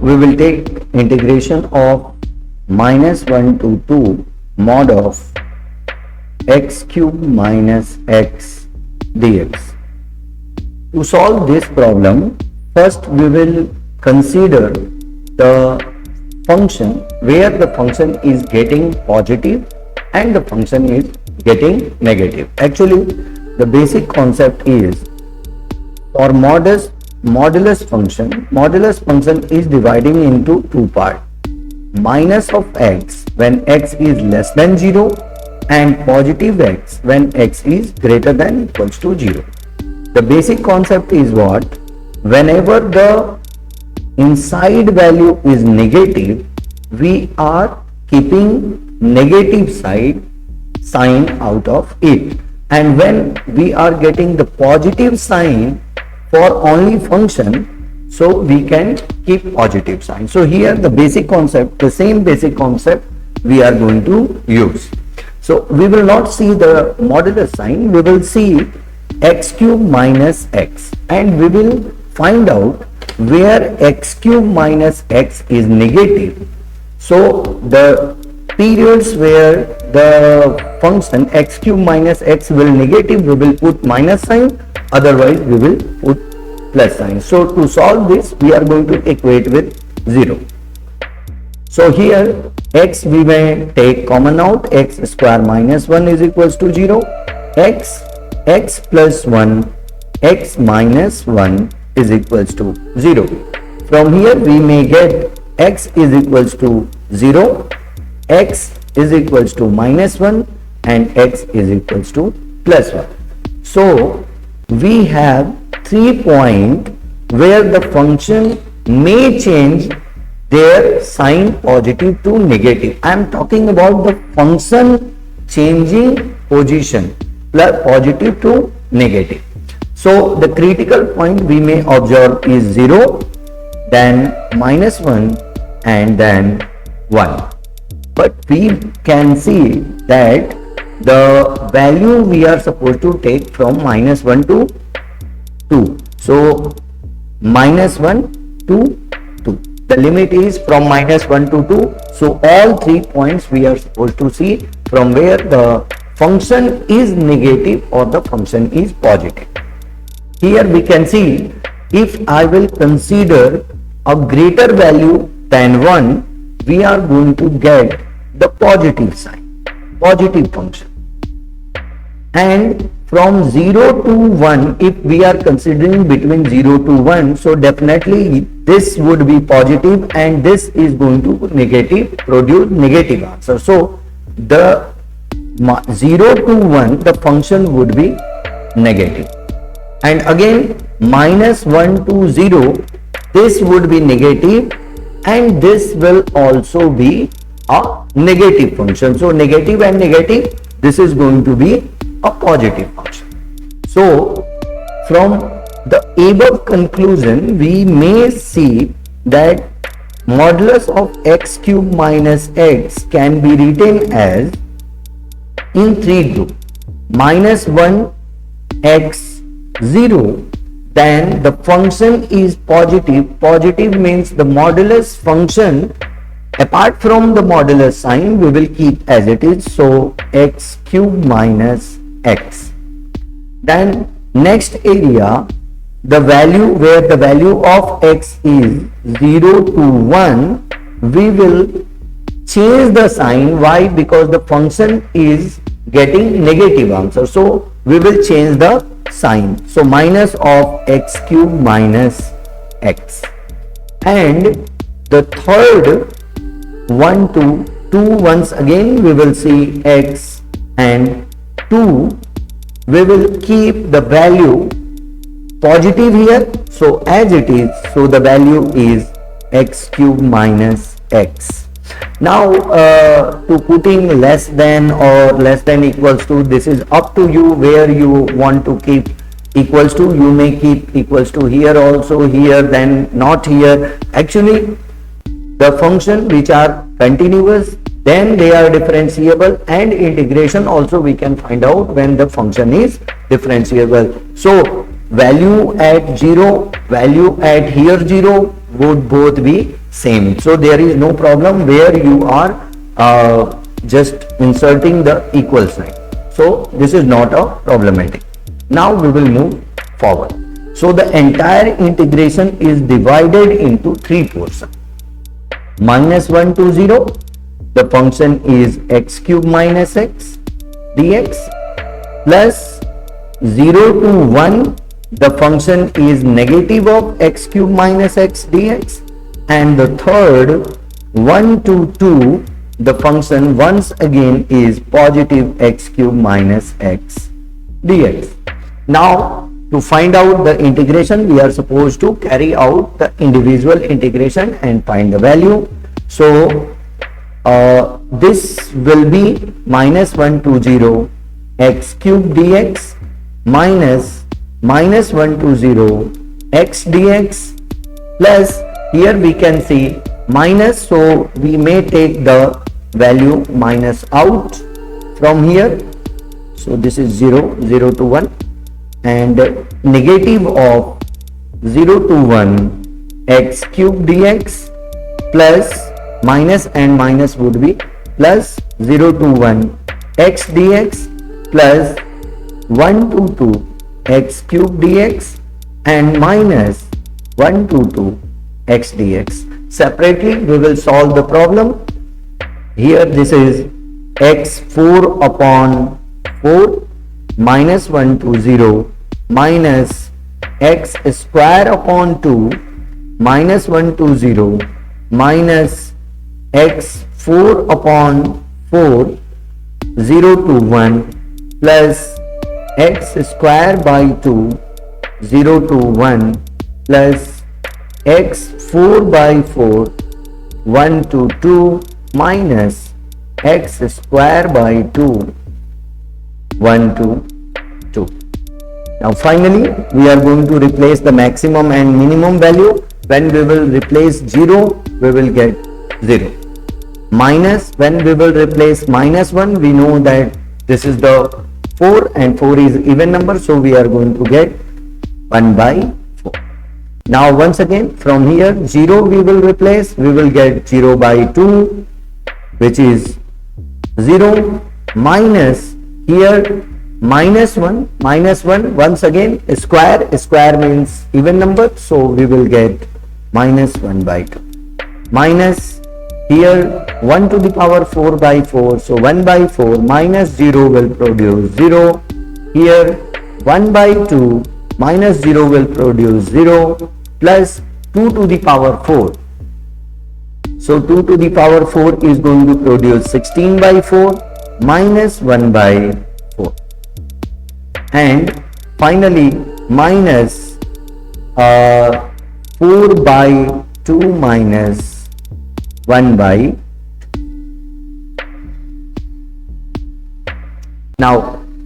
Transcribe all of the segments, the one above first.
we will take integration of minus 1 to 2 mod of x cube minus x dx. To solve this problem, first we will consider the function where the function is getting positive and the function is getting negative. Actually, the basic concept is for modulus function is dividing into two parts: minus of x when x is less than 0 and positive x when x is greater than equals to 0. The basic concept is what? Whenever the inside value is negative, we are keeping negative sign out of it, and when we are getting the positive sign for only function, so we can keep positive sign. So here the basic concept, the same basic concept we are going to use. So we will not see the modulus sign, we will see x cube minus x, and we will find out where x cube minus x is negative. So the periods where the function x cube minus x will negative, we will put minus sign, otherwise we will put plus sign. So to solve this, we are going to equate with 0. So here x we may take common out, x square minus 1 is equals to 0, x plus 1, x minus 1 is equals to 0. From here we may get x is equals to 0, x is equals to minus 1 and x is equals to plus 1. So we have 3 points where the function may change their sign positive to negative. I am talking about the function changing position plus positive to negative. So the critical point we may observe is 0, then minus 1 and then 1. But we can see that the value we are supposed to take from minus 1 to 2. So minus 1 to 2. The limit is from minus 1 to 2. So all 3 points we are supposed to see from where the function is negative or the function is positive. Here we can see, if I will consider a greater value than 1, we are going to get the positive sign, positive function. And from 0 to 1, if we are considering between 0 to 1, so definitely this would be positive and this is going to produce negative answer. So the 0 to 1, the function would be negative. And again minus 1 to 0, this would be negative and this will also be a negative function. So negative and negative, this is going to be a positive function. So from the above conclusion, we may see that modulus of x cube minus x can be written as in 3 groups: minus 1 x 0, then the function is positive. Positive means the modulus function, apart from the modulus sign, we will keep as it is. So x cube minus x. Then next area, the value where the value of x is 0 to 1, we will change the sign. Why? Because the function is getting negative answer. So we will change the sign. So minus of x cube minus x. And the third 1 to 2, once again we will see x and 2, we will keep the value positive here, so as it is, so the value is x cube minus x. Now to putting less than or less than equals to, this is up to you where you want to keep equals to. You may keep equals to here also, here, then not here. Actually the function which are continuous, then they are differentiable, and integration also we can find out when the function is differentiable. So value at 0, value at here 0 would both be same. So there is no problem where you are just inserting the equal sign. So this is not a problematic. Now we will move forward. So the entire integration is divided into three portions. -1 to 0, the function is x cube minus x dx, plus 0 to 1, the function is negative of x cube minus x dx, and the third 1 to 2, the function once again is positive x cube minus x dx. Now to find out the integration, we are supposed to carry out the individual integration and find the value. So this will be -1 to 0 x cube dx minus -1 to 0 x dx, plus here we can see minus, so we may take the value minus out from here. So this is 0 to 1, and negative of 0 to 1 x cube dx, plus minus and minus would be plus 0 to 1 x dx, plus 1 to 2 x cube dx, and minus 1 to 2 x dx. Separately we will solve the problem. Here this is x 4 upon 4 -1 to 0 minus x square upon 2 -1 to 0 minus x 4 upon 4 0 to 1 plus x square by 2 0 to 1 plus x 4 by 4 1 to 2 minus x square by 2 1 to 2. Now finally we are going to replace the maximum and minimum value. When we will replace 0, we will get 0. Minus, when we will replace -1, we know that this is the 4 and 4 is even number, so we are going to get 1 by 4. Now once again from here 0 we will replace, we will get 0 by 2, which is 0, minus here -1 once again square means even number, so we will get -1 by 2, minus here 1 to the power 4 by 4, so 1 by 4 minus 0 will produce 0. Here 1 by 2 minus 0 will produce 0, plus 2 to the power 4. So 2 to the power 4 is going to produce 16 by 4 minus 1 by 4. And finally minus 4 by 2 minus 1 by 2. Now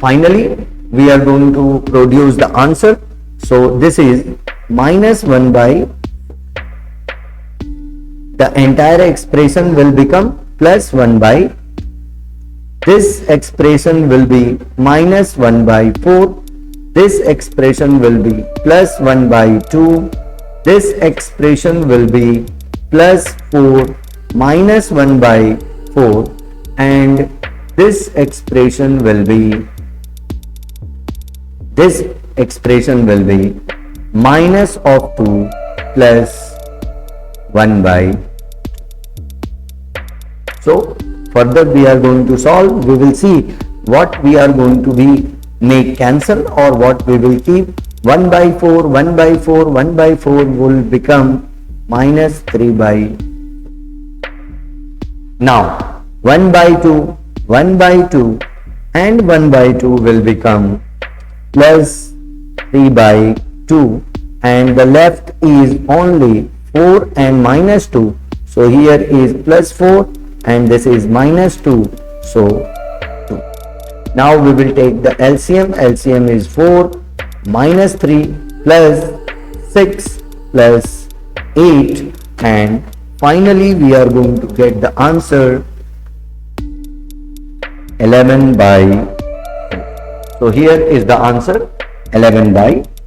finally we are going to produce the answer. So this is -1 by 4. The entire expression will become +1 by 2. This expression will be -1 by 4. This expression will be +1 by 2. This expression will be +4 minus 1 by 4, and this expression will be minus of 2 plus 1 by 2. So further we are going to solve. We will see what we are going to be make cancel or what we will keep. 1 by 4, 1 by 4, 1 by 4 will become -3 by 2. Now 1 by 2, 1 by 2 and 1 by 2 will become +3 by 2, and the left is only 4 and -2. So here is +4 and this is -2, so 2. Now we will take the LCM. LCM is 4 minus 3 plus 6 plus 8, and finally we are going to get the answer 11 by 4. So here is the answer 11 by 4.